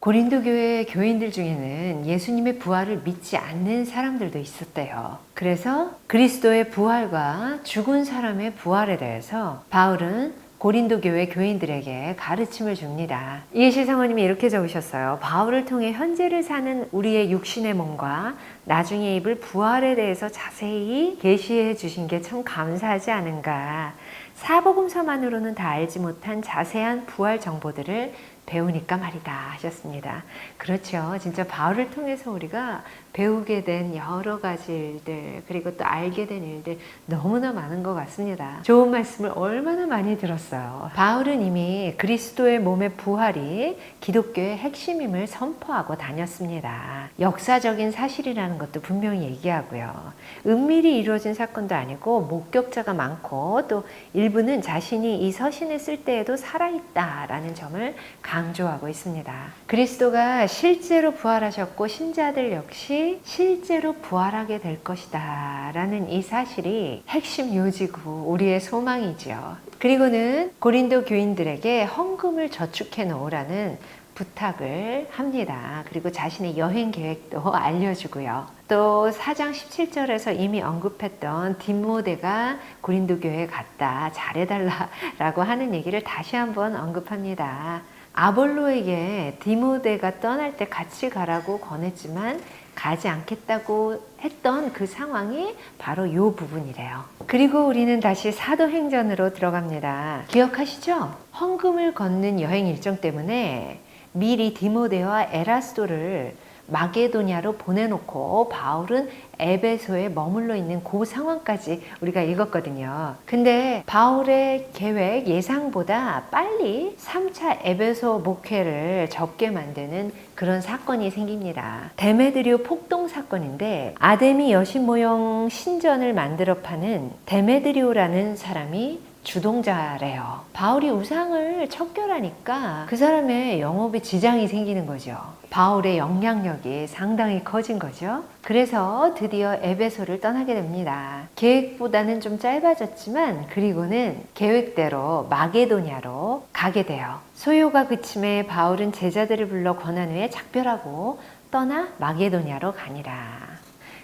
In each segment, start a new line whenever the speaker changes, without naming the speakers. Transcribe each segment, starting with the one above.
고린도 교회 교인들 중에는 예수님의 부활을 믿지 않는 사람들도 있었대요. 그래서 그리스도의 부활과 죽은 사람의 부활에 대해서 바울은 고린도 교회 교인들에게 가르침을 줍니다. 이해실 사모님이 이렇게 적으셨어요. 바울을 통해 현재를 사는 우리의 육신의 몸과 나중에 입을 부활에 대해서 자세히 계시해 주신 게 참 감사하지 않은가. 사복음서만으로는 다 알지 못한 자세한 부활 정보들을 배우니까 말이다 하셨습니다. 그렇죠. 진짜 바울을 통해서 우리가 배우게 된 여러 가지 일들, 그리고 또 알게 된 일들 너무나 많은 것 같습니다. 좋은 말씀을 얼마나 많이 들었어요. 바울은 이미 그리스도의 몸의 부활이 기독교의 핵심임을 선포하고 다녔습니다. 역사적인 사실이라는 것도 분명히 얘기하고요. 은밀히 이루어진 사건도 아니고 목격자가 많고 또 일부는 자신이 이 서신을 쓸 때에도 살아있다라는 점을 강조하고 있습니다. 그리스도가 실제로 부활하셨고 신자들 역시 실제로 부활하게 될 것이다 라는 이 사실이 핵심 요지고 우리의 소망이죠. 그리고는 고린도 교인들에게 헌금을 저축해 놓으라는 부탁을 합니다. 그리고 자신의 여행 계획도 알려주고요. 또 4장 17절에서 이미 언급했던 디모데가 고린도 교회에 갔다 잘해달라고 하는 얘기를 다시 한번 언급합니다. 아볼로에게 디모데가 떠날 때 같이 가라고 권했지만 가지 않겠다고 했던 그 상황이 바로 이 부분이래요. 그리고 우리는 다시 사도행전으로 들어갑니다. 기억하시죠? 헌금을 걷는 여행 일정 때문에 미리 디모데와 에라스도를 마게도냐로 보내놓고 바울은 에베소에 머물러 있는 그 상황까지 우리가 읽었거든요. 근데 바울의 계획 예상보다 빨리 3차 에베소 목회를 접게 만드는 그런 사건이 생깁니다. 데메드리오 폭동 사건인데 아데미 여신 모형 신전을 만들어 파는 데메드리오라는 사람이 주동자래요. 바울이 우상을 척결하니까 그 사람의 영업에 지장이 생기는 거죠. 바울의 영향력이 상당히 커진 거죠. 그래서 드디어 에베소를 떠나게 됩니다. 계획보다는 좀 짧아졌지만 그리고는 계획대로 마게도냐로 가게 돼요. 소요가 그침에 바울은 제자들을 불러 권한 후에 작별하고 떠나 마게도냐로 가니라.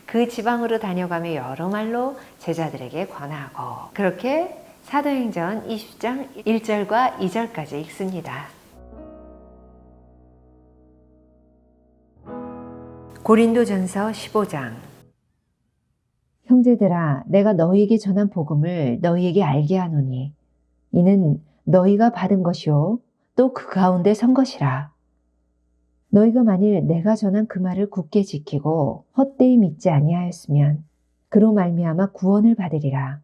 그 지방으로 다녀가며 여러 말로 제자들에게 권하고 그렇게 사도행전 20장 1절과 2절까지 읽습니다. 고린도전서 15장 형제들아 내가 너희에게 전한 복음을 너희에게 알게 하노니 이는 너희가 받은 것이요 또 그 가운데 선 것이라. 너희가 만일 내가 전한 그 말을 굳게 지키고 헛되이 믿지 아니하였으면 그로 말미암아 구원을 받으리라.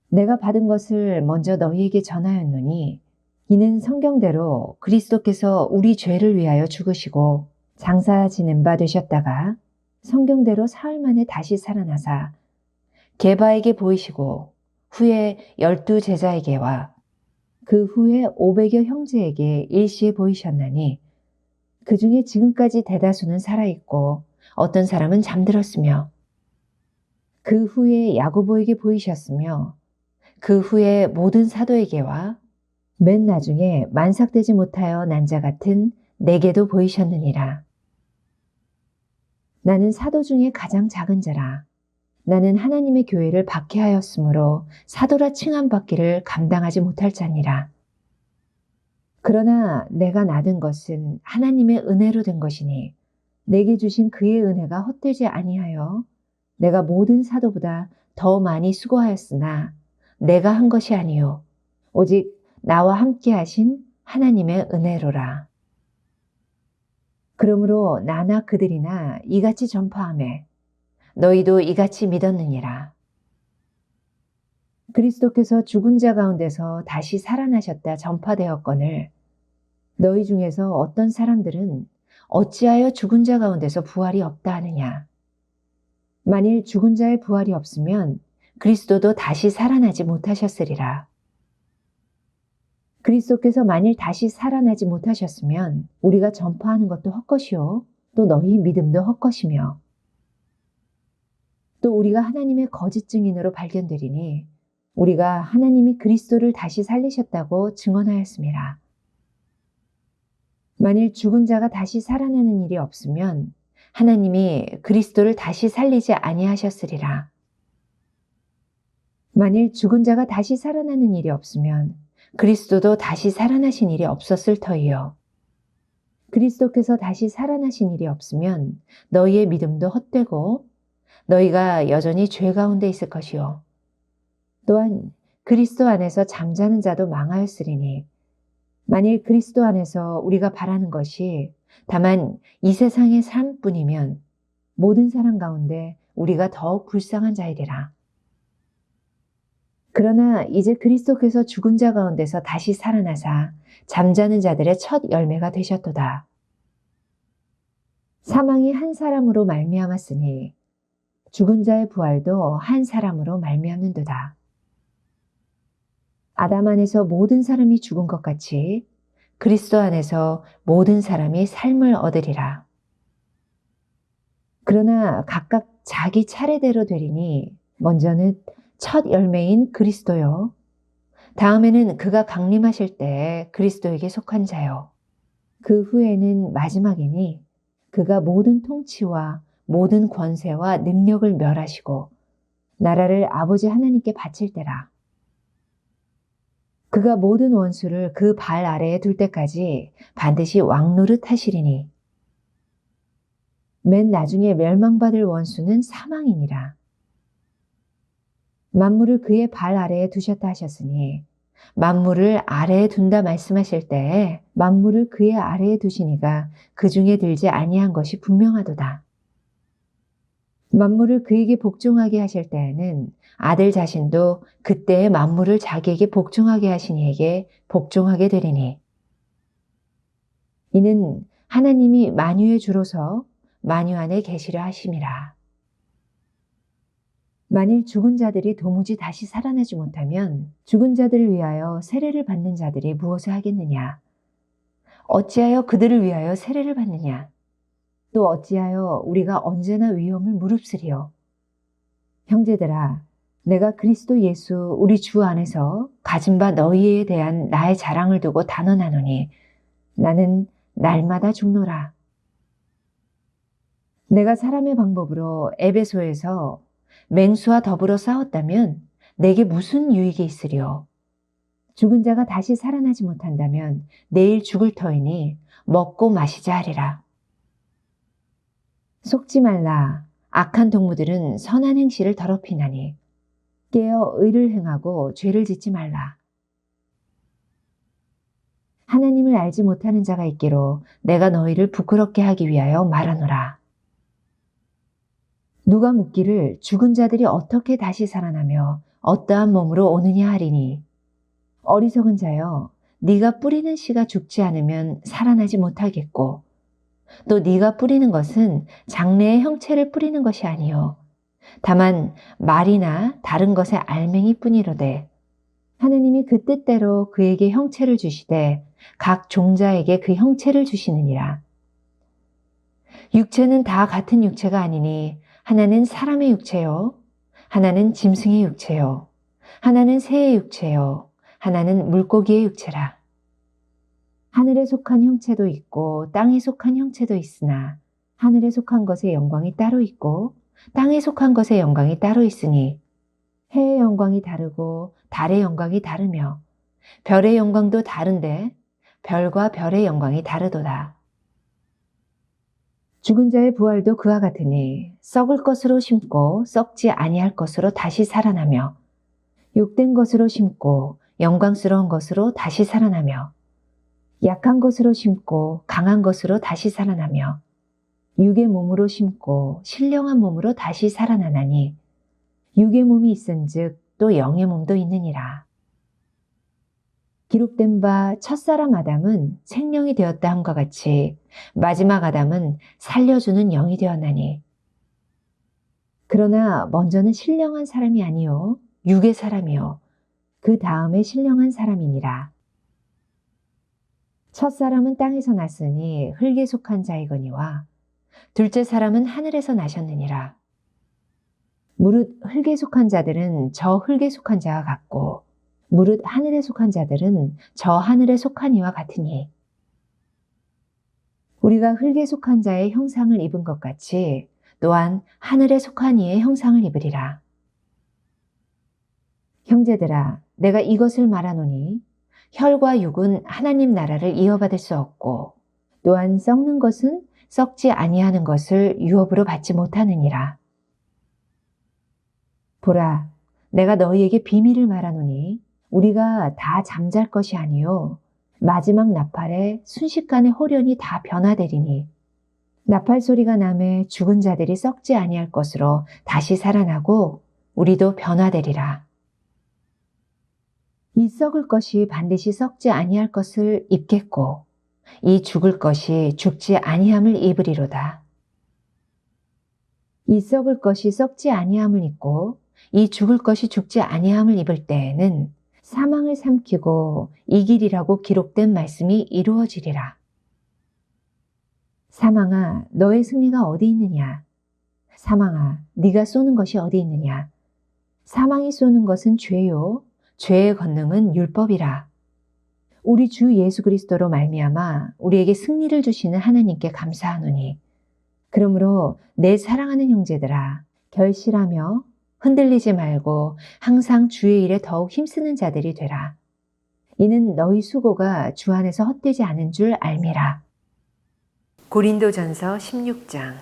내가 받은 것을 먼저 너희에게 전하였노니 이는 성경대로 그리스도께서 우리 죄를 위하여 죽으시고 장사 지낸 바 되셨다가 성경대로 사흘 만에 다시 살아나사 게바에게 보이시고 후에 12 제자에게와 그 후에 500여 형제에게 일시에 보이셨나니 그 중에 지금까지 대다수는 살아있고 어떤 사람은 잠들었으며 그 후에 야고보에게 보이셨으며 그 후에 모든 사도에게와 맨 나중에 만삭되지 못하여 난 자 같은 내게도 보이셨느니라. 나는 사도 중에 가장 작은 자라. 나는 하나님의 교회를 박해하였으므로 사도라 칭함받기를 감당하지 못할 자니라. 그러나 내가 낳은 것은 하나님의 은혜로 된 것이니 내게 주신 그의 은혜가 헛되지 아니하여 내가 모든 사도보다 더 많이 수고하였으나 내가 한 것이 아니요 오직 나와 함께 하신 하나님의 은혜로라. 그러므로 나나 그들이나 이같이 전파하매 너희도 이같이 믿었느니라. 그리스도께서 죽은 자 가운데서 다시 살아나셨다 전파되었거늘 너희 중에서 어떤 사람들은 어찌하여 죽은 자 가운데서 부활이 없다 하느냐. 만일 죽은 자의 부활이 없으면 그리스도도 다시 살아나지 못하셨으리라. 그리스도께서 만일 다시 살아나지 못하셨으면 우리가 전파하는 것도 헛것이요 또 너희 믿음도 헛것이며 또 우리가 하나님의 거짓 증인으로 발견되리니 우리가 하나님이 그리스도를 다시 살리셨다고 증언하였습니다. 만일 죽은 자가 다시 살아나는 일이 없으면 하나님이 그리스도를 다시 살리지 아니하셨으리라. 만일 죽은 자가 다시 살아나는 일이 없으면 그리스도도 다시 살아나신 일이 없었을 터이요. 그리스도께서 다시 살아나신 일이 없으면 너희의 믿음도 헛되고 너희가 여전히 죄 가운데 있을 것이요. 또한 그리스도 안에서 잠자는 자도 망하였으리니 만일 그리스도 안에서 우리가 바라는 것이 다만 이 세상의 삶뿐이면 모든 사람 가운데 우리가 더욱 불쌍한 자이리라. 그러나 이제 그리스도께서 죽은 자 가운데서 다시 살아나사 잠자는 자들의 첫 열매가 되셨도다. 사망이 한 사람으로 말미암았으니 죽은 자의 부활도 한 사람으로 말미암는도다. 아담 안에서 모든 사람이 죽은 것 같이 그리스도 안에서 모든 사람이 삶을 얻으리라. 그러나 각각 자기 차례대로 되리니 먼저는 첫 열매인 그리스도요. 다음에는 그가 강림하실 때 그리스도에게 속한 자요. 그 후에는 마지막이니 그가 모든 통치와 모든 권세와 능력을 멸하시고 나라를 아버지 하나님께 바칠 때라. 그가 모든 원수를 그 발 아래에 둘 때까지 반드시 왕노릇 하시리니 맨 나중에 멸망받을 원수는 사망이니라. 만물을 그의 발 아래에 두셨다 하셨으니 만물을 아래에 둔다 말씀하실 때에 만물을 그의 아래에 두시니가 그 중에 들지 아니한 것이 분명하도다. 만물을 그에게 복종하게 하실 때에는 아들 자신도 그때의 만물을 자기에게 복종하게 하신 이에게 복종하게 되리니 이는 하나님이 만유의 주로서 만유 안에 계시려 하심이라. 만일 죽은 자들이 도무지 다시 살아나지 못하면 죽은 자들을 위하여 세례를 받는 자들이 무엇을 하겠느냐? 어찌하여 그들을 위하여 세례를 받느냐? 또 어찌하여 우리가 언제나 위험을 무릅쓰리요? 형제들아, 내가 그리스도 예수 우리 주 안에서 가진 바 너희에 대한 나의 자랑을 두고 단언하노니 나는 날마다 죽노라. 내가 사람의 방법으로 에베소에서 맹수와 더불어 싸웠다면 내게 무슨 유익이 있으리요? 죽은 자가 다시 살아나지 못한다면 내일 죽을 터이니 먹고 마시자 하리라. 속지 말라. 악한 동무들은 선한 행실을 더럽히나니 깨어 의를 행하고 죄를 짓지 말라. 하나님을 알지 못하는 자가 있기로 내가 너희를 부끄럽게 하기 위하여 말하노라. 누가 묻기를 죽은 자들이 어떻게 다시 살아나며 어떠한 몸으로 오느냐 하리니 어리석은 자여 네가 뿌리는 씨가 죽지 않으면 살아나지 못하겠고 또 네가 뿌리는 것은 장래의 형체를 뿌리는 것이 아니요 다만 말이나 다른 것의 알맹이뿐이로되 하느님이 그 뜻대로 그에게 형체를 주시되 각 종자에게 그 형체를 주시느니라. 육체는 다 같은 육체가 아니니 하나는 사람의 육체요, 하나는 짐승의 육체요, 하나는 새의 육체요, 하나는 물고기의 육체라. 하늘에 속한 형체도 있고 땅에 속한 형체도 있으나 하늘에 속한 것의 영광이 따로 있고 땅에 속한 것의 영광이 따로 있으니 해의 영광이 다르고 달의 영광이 다르며 별의 영광도 다른데 별과 별의 영광이 다르도다. 죽은 자의 부활도 그와 같으니 썩을 것으로 심고 썩지 아니할 것으로 다시 살아나며 욕된 것으로 심고 영광스러운 것으로 다시 살아나며 약한 것으로 심고 강한 것으로 다시 살아나며 육의 몸으로 심고 신령한 몸으로 다시 살아나나니 육의 몸이 있은즉 또 영의 몸도 있느니라. 기록된 바 첫사람 아담은 생명이 되었다 함과 같이 마지막 아담은 살려주는 영이 되었나니 그러나 먼저는 신령한 사람이 아니요 육의 사람이요 그 다음에 신령한 사람이니라. 첫사람은 땅에서 났으니 흙에 속한 자이거니와 둘째 사람은 하늘에서 나셨느니라. 무릇 흙에 속한 자들은 저 흙에 속한 자와 같고 무릇 하늘에 속한 자들은 저 하늘에 속한 이와 같으니 우리가 흙에 속한 자의 형상을 입은 것 같이 또한 하늘에 속한 이의 형상을 입으리라. 형제들아, 내가 이것을 말하노니 혈과 육은 하나님 나라를 이어받을 수 없고 또한 썩는 것은 썩지 아니하는 것을 유업으로 받지 못하느니라. 보라, 내가 너희에게 비밀을 말하노니 우리가 다 잠잘 것이 아니요 마지막 나팔에 순식간에 호련히 다 변화되리니 나팔 소리가 나매 죽은 자들이 썩지 아니할 것으로 다시 살아나고 우리도 변화되리라. 이 썩을 것이 반드시 썩지 아니할 것을 입겠고 이 죽을 것이 죽지 아니함을 입으리로다. 이 썩을 것이 썩지 아니함을 입고 이 죽을 것이 죽지 아니함을 입을 때에는 사망을 삼키고 이기리라고 기록된 말씀이 이루어지리라. 사망아, 너의 승리가 어디 있느냐? 사망아, 네가 쏘는 것이 어디 있느냐? 사망이 쏘는 것은 죄요, 죄의 권능은 율법이라. 우리 주 예수 그리스도로 말미암아 우리에게 승리를 주시는 하나님께 감사하노니 그러므로 내 사랑하는 형제들아 결실하며 흔들리지 말고 항상 주의 일에 더욱 힘쓰는 자들이 되라. 이는 너희 수고가 주 안에서 헛되지 않은 줄 알미라. 고린도전서 16장.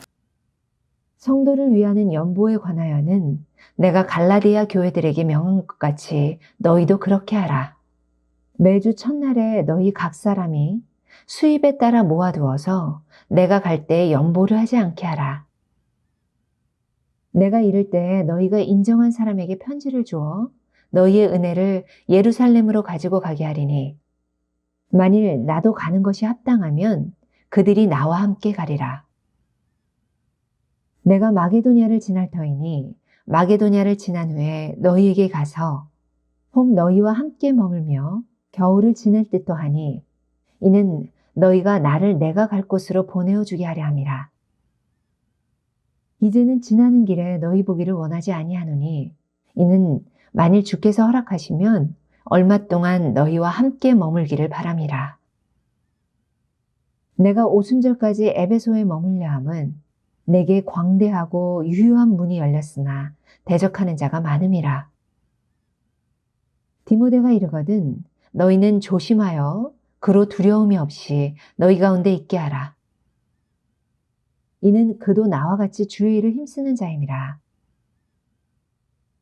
성도를 위하는 연보에 관하여는 내가 갈라디아 교회들에게 명한 것 같이 너희도 그렇게 하라. 매주 첫날에 너희 각 사람이 수입에 따라 모아두어서 내가 갈 때에 연보를 하지 않게 하라. 내가 이를 때에 너희가 인정한 사람에게 편지를 주어 너희의 은혜를 예루살렘으로 가지고 가게 하리니 만일 나도 가는 것이 합당하면 그들이 나와 함께 가리라. 내가 마게도냐를 지날 터이니 마게도냐를 지난 후에 너희에게 가서 혹 너희와 함께 머물며 겨울을 지낼 듯도 하니 이는 너희가 나를 내가 갈 곳으로 보내어 주게 하려 함이라. 이제는 지나는 길에 너희 보기를 원하지 아니하노니 이는 만일 주께서 허락하시면 얼마 동안 너희와 함께 머물기를 바람이라. 내가 오순절까지 에베소에 머물려 함은 내게 광대하고 유효한 문이 열렸으나 대적하는 자가 많음이라. 디모데가 이르거든 너희는 조심하여 그로 두려움이 없이 너희 가운데 있게 하라. 이는 그도 나와 같이 주의 일을 힘쓰는 자임이라.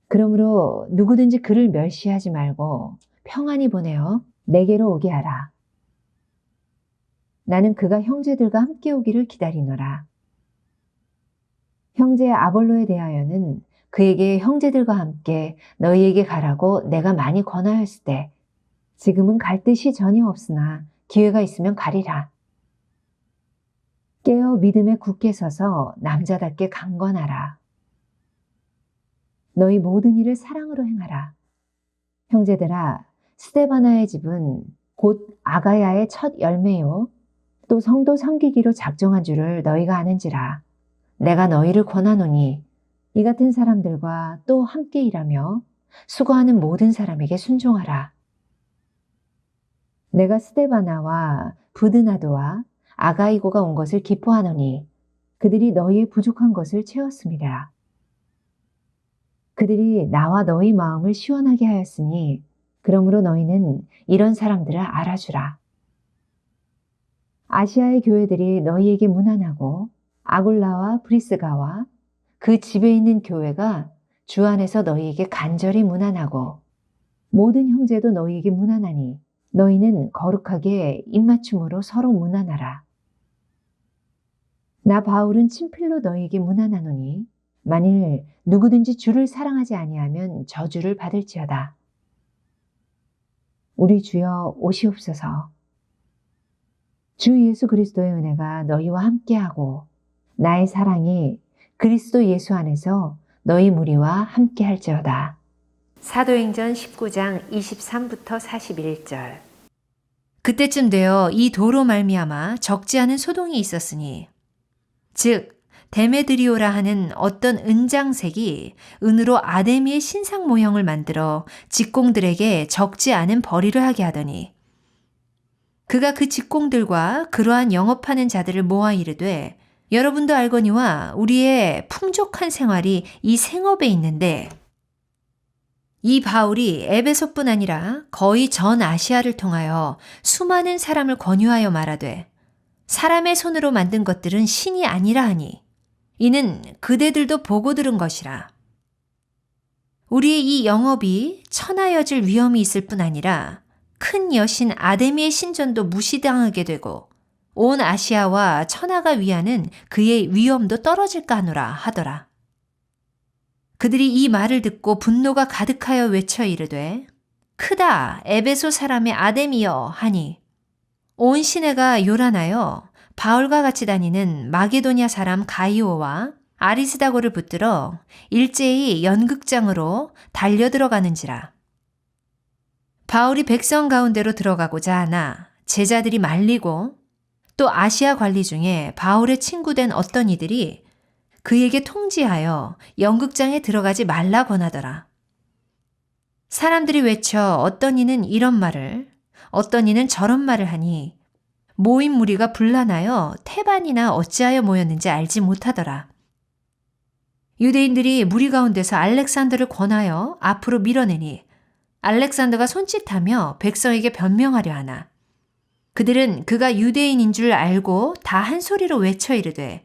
그러므로 누구든지 그를 멸시하지 말고 평안히 보내어 내게로 오게 하라. 나는 그가 형제들과 함께 오기를 기다리노라. 형제 아볼로에 대하여는 그에게 형제들과 함께 너희에게 가라고 내가 많이 권하였을 때 지금은 갈 뜻이 전혀 없으나 기회가 있으면 가리라. 깨어 믿음에 굳게 서서 남자답게 강건하라. 너희 모든 일을 사랑으로 행하라. 형제들아, 스데바나의 집은 곧 아가야의 첫 열매요. 또 성도 섬기기로 작정한 줄을 너희가 아는지라. 내가 너희를 권하노니 이 같은 사람들과 또 함께 일하며 수고하는 모든 사람에게 순종하라. 내가 스데바나와 부드나도와 아가이고가 온 것을 기뻐하노니 그들이 너희의 부족한 것을 채웠습니다. 그들이 나와 너희 마음을 시원하게 하였으니 그러므로 너희는 이런 사람들을 알아주라. 아시아의 교회들이 너희에게 문안하고 아굴라와 브리스가와 그 집에 있는 교회가 주 안에서 너희에게 간절히 문안하고 모든 형제도 너희에게 문안하니 너희는 거룩하게 입맞춤으로 서로 문안하라. 나 바울은 친필로 너희에게 문안하노니 만일 누구든지 주를 사랑하지 아니하면 저주를 받을지어다. 우리 주여 오시옵소서. 주 예수 그리스도의 은혜가 너희와 함께하고 나의 사랑이 그리스도 예수 안에서 너희 무리와 함께할지어다. 사도행전 19장 23부터 41절. 그때쯤 되어 이 도로 말미암아 적지 않은 소동이 있었으니 즉 데메드리오라 하는 어떤 은장색이 은으로 아데미의 신상 모형을 만들어 직공들에게 적지 않은 벌이를 하게 하더니 그가 그 직공들과 그러한 영업하는 자들을 모아 이르되 여러분도 알거니와 우리의 풍족한 생활이 이 생업에 있는데 이 바울이 에베소뿐 아니라 거의 전 아시아를 통하여 수많은 사람을 권유하여 말하되 사람의 손으로 만든 것들은 신이 아니라 하니 이는 그대들도 보고 들은 것이라. 우리의 이 영업이 천하여질 위험이 있을 뿐 아니라 큰 여신 아데미의 신전도 무시당하게 되고 온 아시아와 천하가 위하는 그의 위엄도 떨어질까 하노라 하더라. 그들이 이 말을 듣고 분노가 가득하여 외쳐 이르되 크다 에베소 사람의 아데미여 하니 온 시내가 요란하여 바울과 같이 다니는 마게도냐 사람 가이오와 아리스다고를 붙들어 일제히 연극장으로 달려 들어가는지라. 바울이 백성 가운데로 들어가고자 하나 제자들이 말리고 또 아시아 관리 중에 바울의 친구된 어떤 이들이 그에게 통지하여 연극장에 들어가지 말라 권하더라. 사람들이 외쳐 어떤 이는 이런 말을 어떤 이는 저런 말을 하니 모인 무리가 분란하여 태반이나 어찌하여 모였는지 알지 못하더라. 유대인들이 무리 가운데서 알렉산더를 권하여 앞으로 밀어내니 알렉산더가 손짓하며 백성에게 변명하려 하나 그들은 그가 유대인인 줄 알고 다 한 소리로 외쳐 이르되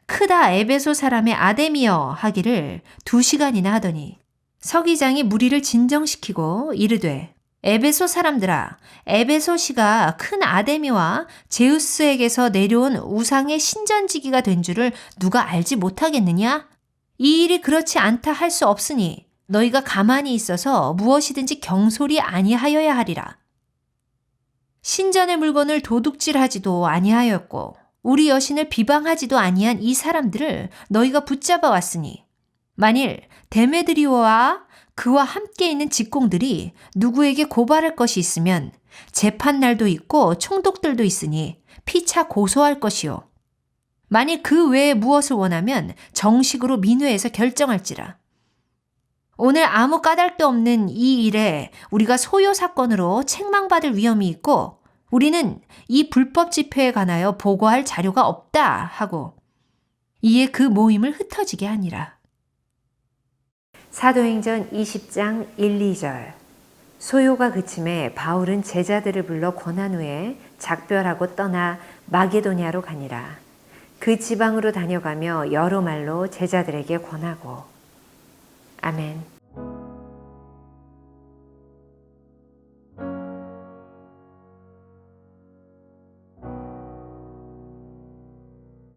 크다 에베소 사람의 아데미여 하기를 2시간이나 하더니 서기장이 무리를 진정시키고 이르되 에베소 사람들아 에베소시가 큰 아데미와 제우스에게서 내려온 우상의 신전지기가 된 줄을 누가 알지 못하겠느냐? 이 일이 그렇지 않다 할 수 없으니 너희가 가만히 있어서 무엇이든지 경솔이 아니하여야 하리라. 신전의 물건을 도둑질하지도 아니하였고 우리 여신을 비방하지도 아니한 이 사람들을 너희가 붙잡아 왔으니 만일 데메드리오와 그와 함께 있는 직공들이 누구에게 고발할 것이 있으면 재판날도 있고 총독들도 있으니 피차 고소할 것이요. 만일 그 외에 무엇을 원하면 정식으로 민회에서 결정할지라. 오늘 아무 까닭도 없는 이 일에 우리가 소요 사건으로 책망받을 위험이 있고 우리는 이 불법 집회에 관하여 보고할 자료가 없다 하고 이에 그 모임을 흩어지게 하니라. 사도행전 20장 1, 2절 소요가 그침에 바울은 제자들을 불러 권한 후에 작별하고 떠나 마게도냐로 가니라. 그 지방으로 다녀가며 여러 말로 제자들에게 권하고 아멘.